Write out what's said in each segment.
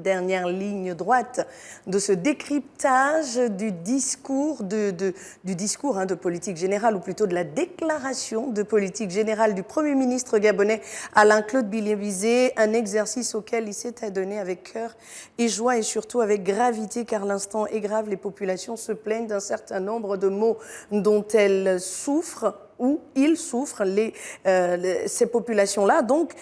dernière ligne droite de ce décryptage du discours de politique générale, ou plutôt de la déclaration de politique générale du Premier ministre gabonais Alain-Claude Bilia-Visé, un exercice auquel il s'est adonné avec cœur et joie et surtout avec gravité, car l'instant est grave. Les populations se plaignent d'un certain nombre de maux dont elles souffrent, où ils souffrent, ces populations-là. Donc,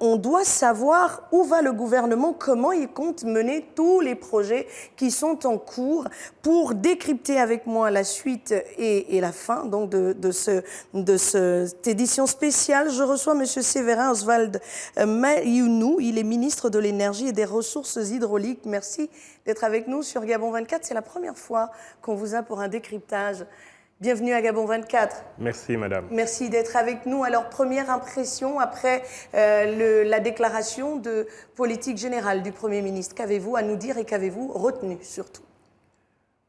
on doit savoir où va le gouvernement, comment il compte mener tous les projets qui sont en cours. Pour décrypter avec moi la suite et la fin donc de cette édition spéciale, je reçois M. Séverin Oswald Mayounou. Il est ministre de l'Énergie et des Ressources hydrauliques. Merci d'être avec nous sur Gabon 24. C'est la première fois qu'on vous a pour un décryptage. Bienvenue à Gabon 24. Merci, madame. Merci d'être avec nous. Alors, première impression après la déclaration de politique générale du Premier ministre. Qu'avez-vous à nous dire et qu'avez-vous retenu surtout?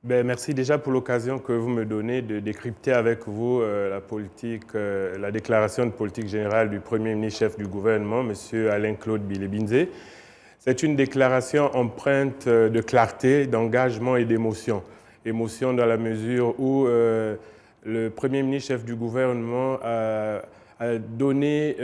Merci déjà pour l'occasion que vous me donnez de décrypter avec vous la déclaration de politique générale du Premier ministre chef du gouvernement, M. Alain-Claude Bilia-Visé. C'est une déclaration empreinte de clarté, d'engagement et d'émotion. Émotion dans la mesure où le Premier ministre chef du gouvernement a donné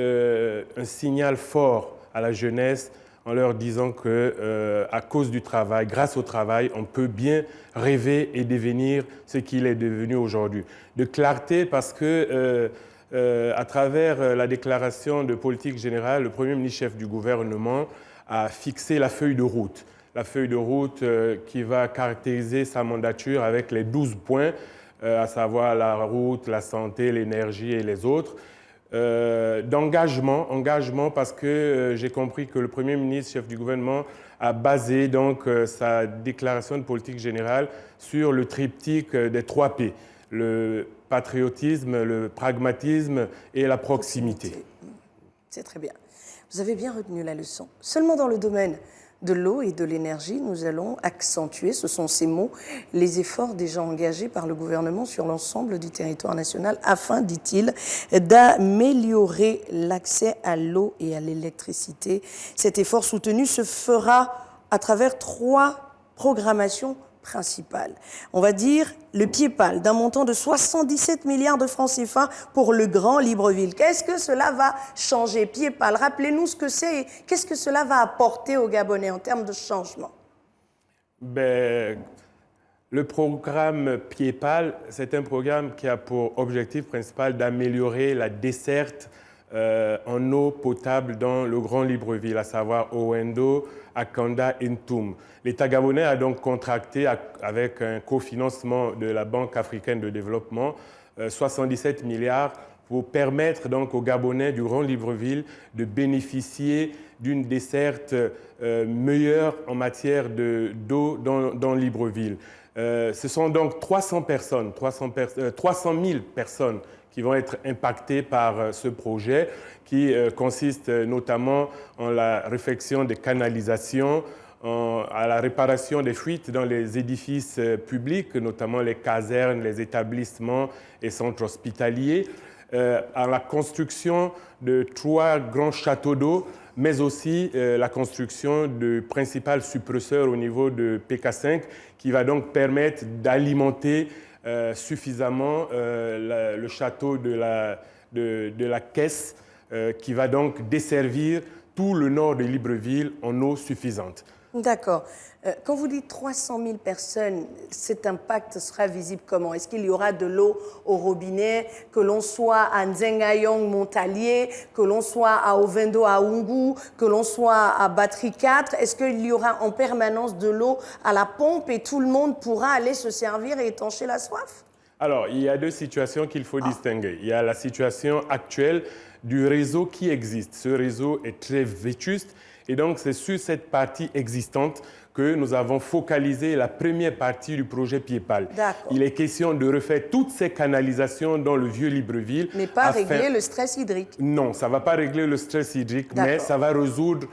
un signal fort à la jeunesse en leur disant que à cause du travail, grâce au travail, on peut bien rêver et devenir ce qu'il est devenu aujourd'hui. De clarté parce que à travers la déclaration de politique générale, le Premier ministre chef du gouvernement a fixé la feuille de route. La feuille de route qui va caractériser sa mandature avec les 12 points, à savoir la route, la santé, l'énergie et les autres. Engagement parce que j'ai compris que le Premier ministre, chef du gouvernement, a basé donc sa déclaration de politique générale sur le triptyque des 3 P, le patriotisme, le pragmatisme et la proximité. C'est très bien. Vous avez bien retenu la leçon. Seulement dans le domaine de l'eau et de l'énergie, nous allons accentuer, ce sont ces mots, les efforts déjà engagés par le gouvernement sur l'ensemble du territoire national afin, dit-il, d'améliorer l'accès à l'eau et à l'électricité. Cet effort soutenu se fera à travers 3 programmations principales. On va dire le Piepal d'un montant de 77 milliards de francs CFA pour le Grand Libreville. Qu'est-ce que cela va changer, Piepal? Rappelez-nous ce que c'est et qu'est-ce que cela va apporter aux Gabonais en termes de changement? Le programme Piepal, c'est un programme qui a pour objectif principal d'améliorer la desserte en eau potable dans le Grand Libreville, à savoir Owendo, Akanda et Ntoum. L'État gabonais a donc contracté avec un cofinancement de la Banque africaine de développement 77 milliards pour permettre donc aux Gabonais du Grand Libreville de bénéficier d'une desserte meilleure en matière d'eau dans Libreville. Ce sont donc 300 000 personnes qui vont être impactées par ce projet qui consiste notamment en la réfection des canalisations, à la réparation des fuites dans les édifices publics, notamment les casernes, les établissements et centres hospitaliers, à la construction de 3 grands châteaux d'eau, mais aussi la construction de principal suppresseur au niveau de PK5 qui va donc permettre d'alimenter suffisamment le château de la Caisse qui va donc desservir tout le nord de Libreville en eau suffisante. D'accord. Quand vous dites 300 000 personnes, cet impact sera visible comment? Est-ce qu'il y aura de l'eau au robinet, que l'on soit à Nzengayong, Montalier, que l'on soit à Ovendo, à Oungou, que l'on soit à Batterie 4? Est-ce qu'il y aura en permanence de l'eau à la pompe et tout le monde pourra aller se servir et étancher la soif? Alors, il y a 2 situations qu'il faut distinguer. Il y a la situation actuelle du réseau qui existe. Ce réseau est très vétuste et donc c'est sur cette partie existante que nous avons focalisé la première partie du projet Piepal. Il est question de refaire toutes ces canalisations dans le vieux Libreville. Mais pas régler le stress hydrique. Non, ça ne va pas régler le stress hydrique, mais ça va résoudre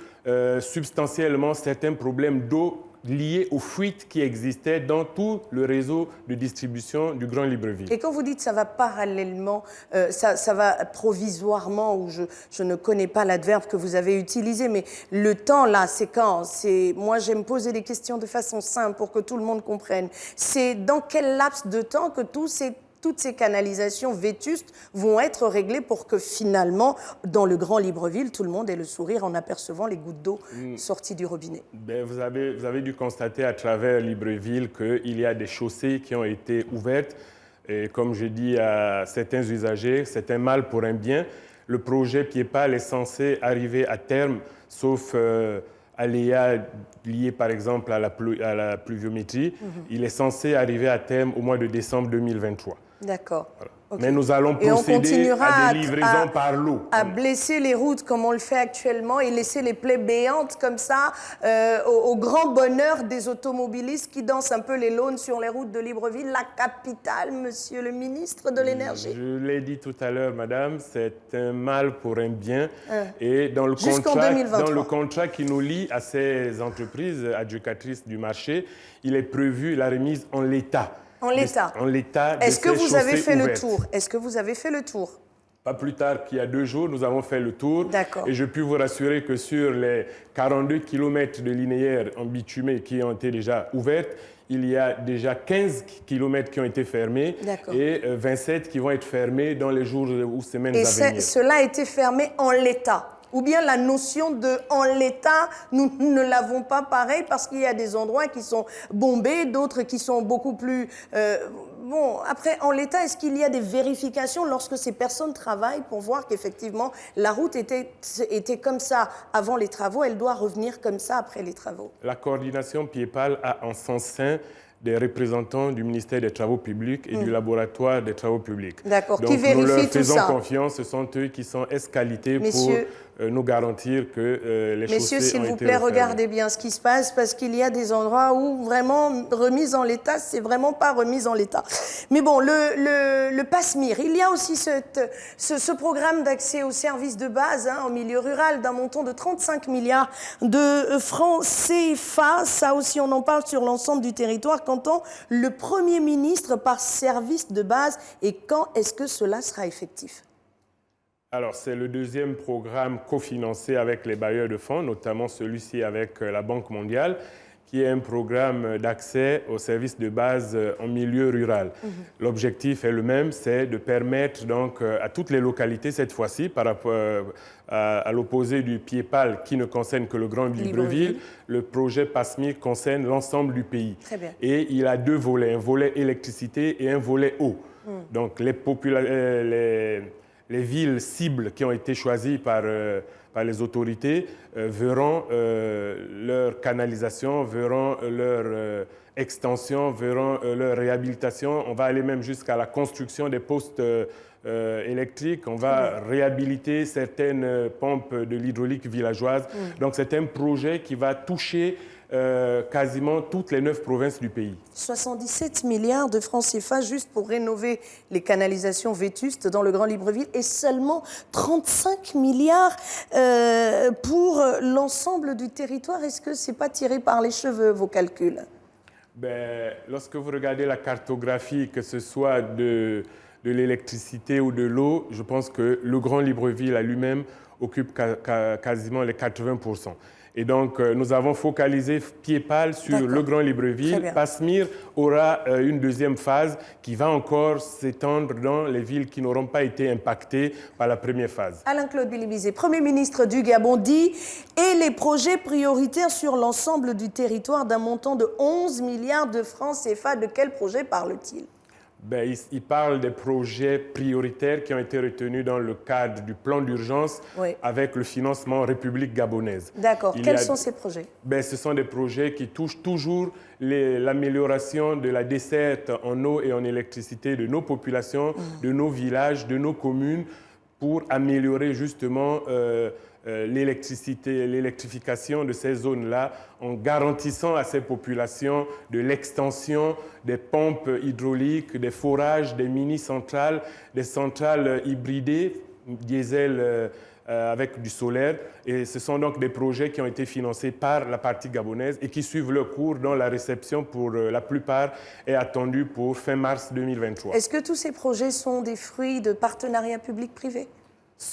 substantiellement certains problèmes d'eau liées aux fuites qui existaient dans tout le réseau de distribution du Grand Libreville. Et quand vous dites ça va parallèlement, ça va provisoirement, ou je ne connais pas l'adverbe que vous avez utilisé, mais le temps là, c'est quand? Moi, j'aime poser des questions de façon simple pour que tout le monde comprenne. C'est dans quel laps de temps que toutes ces canalisations vétustes vont être réglées pour que finalement, dans le Grand Libreville, tout le monde ait le sourire en apercevant les gouttes d'eau sorties du robinet? Vous avez dû constater à travers Libreville qu'il y a des chaussées qui ont été ouvertes. Et comme je dis à certains usagers, c'est un mal pour un bien. Le projet Pied-Pal est censé arriver à terme, sauf aléas liés par exemple à la pluviométrie. Il est censé arriver à terme au mois de décembre 2023. D'accord. Voilà. Okay. Mais nous allons procéder à des livraisons par lot. À blesser les routes comme on le fait actuellement et laisser les plaies béantes comme ça au grand bonheur des automobilistes qui dansent un peu les launes sur les routes de Libreville, la capitale, monsieur le ministre de l'Énergie. Je l'ai dit tout à l'heure, madame, c'est un mal pour un bien. Et dans le contrat qui nous lie à ces entreprises adjudicatrices du marché, il est prévu la remise en l'état. En l'état. En l'état. Est-ce que vous avez fait le tour? Est-ce que vous avez fait le tour? Pas plus tard qu'il y a 2 jours, nous avons fait le tour. D'accord. Et je puis vous rassurer que sur les 42 km de linéaires en bitumé qui ont été déjà ouvertes, il y a déjà 15 km qui ont été fermés et 27 qui vont être fermés dans les jours ou semaines à venir. Et cela a été fermé en l'état? Ou bien la notion de « en l'état », nous ne l'avons pas pareil parce qu'il y a des endroits qui sont bombés, d'autres qui sont beaucoup plus... Bon, après, en l'état, est-ce qu'il y a des vérifications lorsque ces personnes travaillent pour voir qu'effectivement la route était comme ça avant les travaux, elle doit revenir comme ça après les travaux? La coordination Pied-Pal a en son sein des représentants du ministère des Travaux publics et du laboratoire des Travaux publics. D'accord, qui vérifient tout ça. Nous leur faisons confiance, ce sont eux qui sont esqualités pour nous garantir que les chaussées ont été Messieurs, s'il vous plaît, regardez bien ce qui se passe parce qu'il y a des endroits où vraiment remise en l'état, c'est vraiment pas remise en l'état. Mais bon, le PASMIR, il y a aussi ce programme d'accès aux services de base en milieu rural d'un montant de 35 milliards de francs CFA. Ça aussi, on en parle sur l'ensemble du territoire. Qu'entend le Premier ministre par service de base et quand est-ce que cela sera effectif? Alors, c'est le deuxième programme cofinancé avec les bailleurs de fonds, notamment celui-ci avec la Banque mondiale, qui est un programme d'accès aux services de base en milieu rural. L'objectif est le même, c'est de permettre donc à toutes les localités, cette fois-ci, par rapport à l'opposé du Pied-Pal qui ne concerne que le Grand Libreville, le projet PASMIR concerne l'ensemble du pays. Très bien. Et il a 2 volets, un volet électricité et un volet eau. Donc les villes cibles qui ont été choisies par les autorités verront leur canalisation, verront leur extension, verront leur réhabilitation. On va aller même jusqu'à la construction des postes électriques. On va réhabiliter certaines pompes de l'hydraulique villageoise. Donc c'est un projet qui va toucher quasiment toutes les 9 provinces du pays. 77 milliards de francs CFA juste pour rénover les canalisations vétustes dans le Grand Libreville et seulement 35 milliards pour l'ensemble du territoire. Est-ce que ce n'est pas tiré par les cheveux, vos calculs? Lorsque vous regardez la cartographie, que ce soit de l'électricité ou de l'eau, je pense que le Grand Libreville à lui-même occupe quasiment les 80%. Et donc, nous avons focalisé Pied-Pal sur le Grand Libreville. PASMIR aura une deuxième phase qui va encore s'étendre dans les villes qui n'auront pas été impactées par la première phase. Alain-Claude Billy-Bizet, Premier ministre du Gabon, dit « Et les projets prioritaires sur l'ensemble du territoire d'un montant de 11 milliards de francs CFA. De quel projet parle-t-il » Il parle des projets prioritaires qui ont été retenus dans le cadre du plan d'urgence avec le financement République gabonaise. D'accord. Quels sont ces projets? Ce sont des projets qui touchent toujours l'amélioration de la desserte en eau et en électricité de nos populations, de nos villages, de nos communes, pour améliorer justement l'électrification de ces zones-là en garantissant à ces populations de l'extension des pompes hydrauliques, des forages, des mini-centrales, des centrales hybridées, diesel avec du solaire. Et ce sont donc des projets qui ont été financés par la partie gabonaise et qui suivent le cours, dont la réception, pour la plupart, est attendue pour fin mars 2023. Est-ce que tous ces projets sont des fruits de partenariats publics-privés?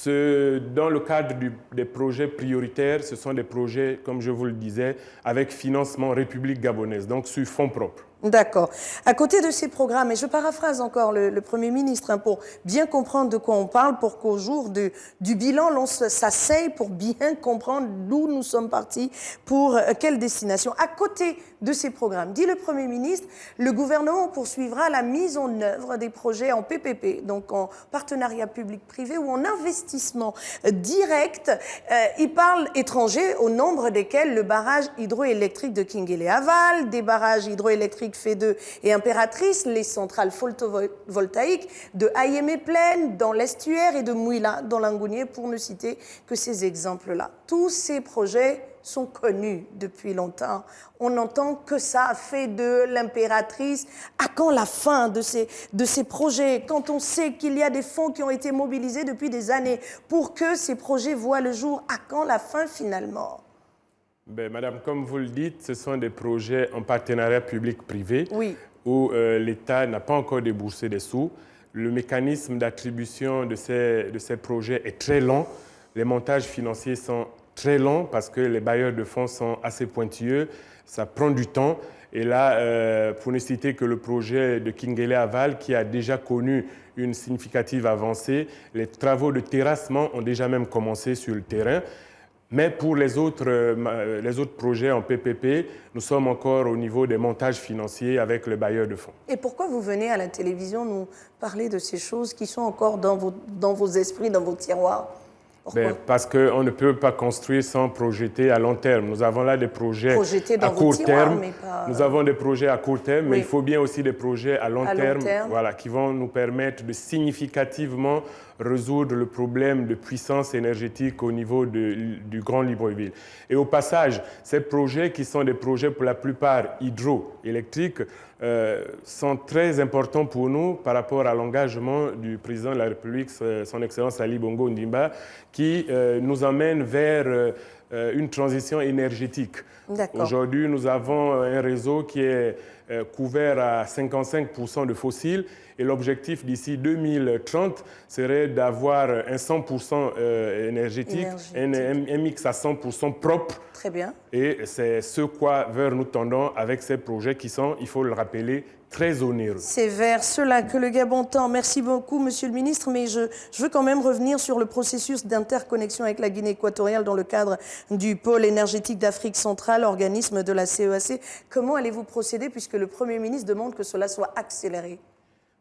Dans le cadre des projets prioritaires, ce sont des projets, comme je vous le disais, avec financement République gabonaise, donc sur fonds propres. D'accord. À côté de ces programmes, et je paraphrase encore le Premier ministre, hein, pour bien comprendre de quoi on parle, pour qu'au jour du bilan, l'on s'asseye pour bien comprendre d'où nous sommes partis, pour quelle destination. À côté de ces programmes, dit le Premier ministre, le gouvernement poursuivra la mise en œuvre des projets en PPP, donc en partenariat public-privé ou en investissement direct. Il parle étranger, au nombre desquels le barrage hydroélectrique de Kinguélé-Aval, des barrages hydroélectriques F2 et Impératrice, les centrales photovoltaïques de Ayémé-Plaine dans l'estuaire et de Mouila dans l'Angounier, pour ne citer que ces exemples-là. Tous ces projets sont connus depuis longtemps. On n'entend que ça a fait de l'Impératrice. À quand la fin de ces projets, quand on sait qu'il y a des fonds qui ont été mobilisés depuis des années pour que ces projets voient le jour? À quand la fin finalement? Madame, comme vous le dites, ce sont des projets en partenariat public-privé, oui, où l'État n'a pas encore déboursé des sous. Le mécanisme d'attribution de ces projets est très lent. Les montages financiers sont très longs parce que les bailleurs de fonds sont assez pointilleux. Ça prend du temps. Et là, pour ne citer que le projet de Kinguélé-Aval, qui a déjà connu une significative avancée, les travaux de terrassement ont déjà même commencé sur le terrain. Mais pour les autres projets en PPP, nous sommes encore au niveau des montages financiers avec le bailleur de fonds. Et pourquoi vous venez à la télévision nous parler de ces choses qui sont encore dans vos esprits, dans vos tiroirs? Parce qu'on ne peut pas construire sans projeter à long terme. Nous avons là des projets à court terme. Nous avons des projets à court terme, mais il faut bien aussi des projets à long terme, voilà, qui vont nous permettre de significativement résoudre le problème de puissance énergétique au niveau du Grand Libreville. Et au passage, ces projets, qui sont des projets pour la plupart hydroélectriques, sont très importants pour nous par rapport à l'engagement du président de la République, son Excellence Ali Bongo Ondimba, qui nous emmène vers une transition énergétique. Aujourd'hui, nous avons un réseau qui est couvert à 55% de fossiles, et l'objectif d'ici 2030 serait d'avoir un 100% énergétique, un mix à 100% propre. Très bien. Et c'est ce vers nous tendons avec ces projets qui sont, il faut le rappeler, très onéreux. C'est vers cela que le Gabon tend. Merci beaucoup, Monsieur le Ministre, mais je veux quand même revenir sur le processus d'interconnexion avec la Guinée équatoriale dans le cadre du pôle énergétique d'Afrique centrale, organisme de la CEAC. Comment allez-vous procéder, puisque le Premier ministre demande que cela soit accéléré?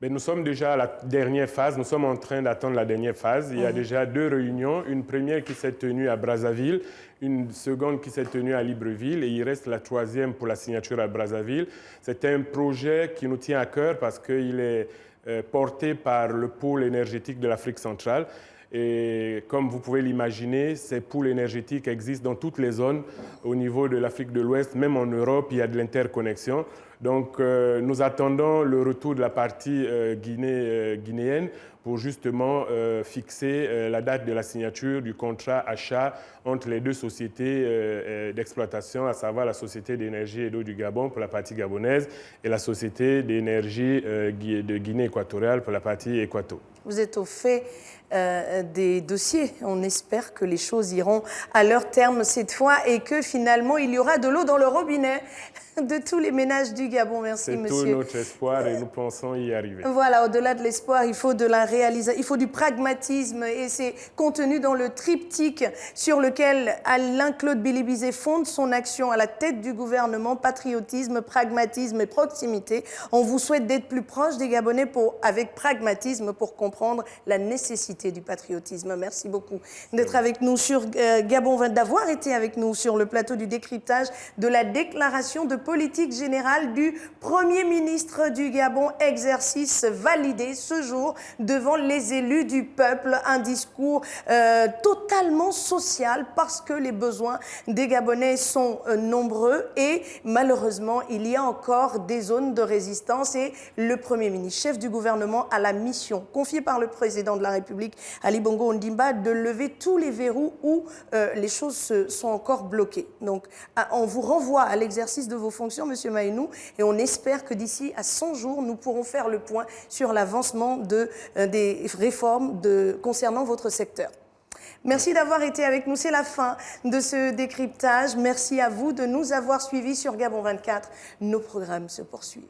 Nous sommes déjà à la dernière phase, nous sommes en train d'attendre la dernière phase. Il y a déjà 2 réunions, une première qui s'est tenue à Brazzaville, une seconde qui s'est tenue à Libreville, et il reste la 3e pour la signature à Brazzaville. C'est un projet qui nous tient à cœur parce qu'il est porté par le pôle énergétique de l'Afrique centrale. Et comme vous pouvez l'imaginer, ces pôles énergétiques existent dans toutes les zones au niveau de l'Afrique de l'Ouest, même en Europe, il y a de l'interconnexion. Donc nous attendons le retour de la partie guinéenne pour justement fixer la date de la signature du contrat achat entre les 2 sociétés d'exploitation, à savoir la Société d'énergie et d'eau du Gabon pour la partie gabonaise et la Société d'énergie de Guinée équatoriale pour la partie équato. Vous êtes au fait des dossiers. On espère que les choses iront à leur terme cette fois et que finalement il y aura de l'eau dans le robinet de tous les ménages du Gabon. Merci, monsieur. C'est tout notre espoir et nous pensons y arriver. Voilà, au-delà de l'espoir, il faut de la réalisation, il faut du pragmatisme, et c'est contenu dans le triptyque sur lequel Alain-Claude Bilibizé fonde son action à la tête du gouvernement: patriotisme, pragmatisme et proximité. On vous souhaite d'être plus proche des Gabonais avec pragmatisme pour comprendre la nécessité du patriotisme. Merci beaucoup d'être avec nous sur Gabon 20, d'avoir été avec nous sur le plateau du décryptage de la déclaration de politique générale du Premier ministre du Gabon, exercice validé ce jour devant les élus du peuple. Un discours totalement social parce que les besoins des Gabonais sont nombreux et malheureusement, il y a encore des zones de résistance et le Premier ministre, chef du gouvernement, a la mission confiée par le président de la République, Ali Bongo Ondimba, de lever tous les verrous où les choses sont encore bloquées. Donc, on vous renvoie à l'exercice de vos fonctions, Monsieur Maïnou, et on espère que d'ici à 100 jours, nous pourrons faire le point sur l'avancement des réformes concernant votre secteur. Merci d'avoir été avec nous. C'est la fin de ce décryptage. Merci à vous de nous avoir suivis sur Gabon 24. Nos programmes se poursuivent.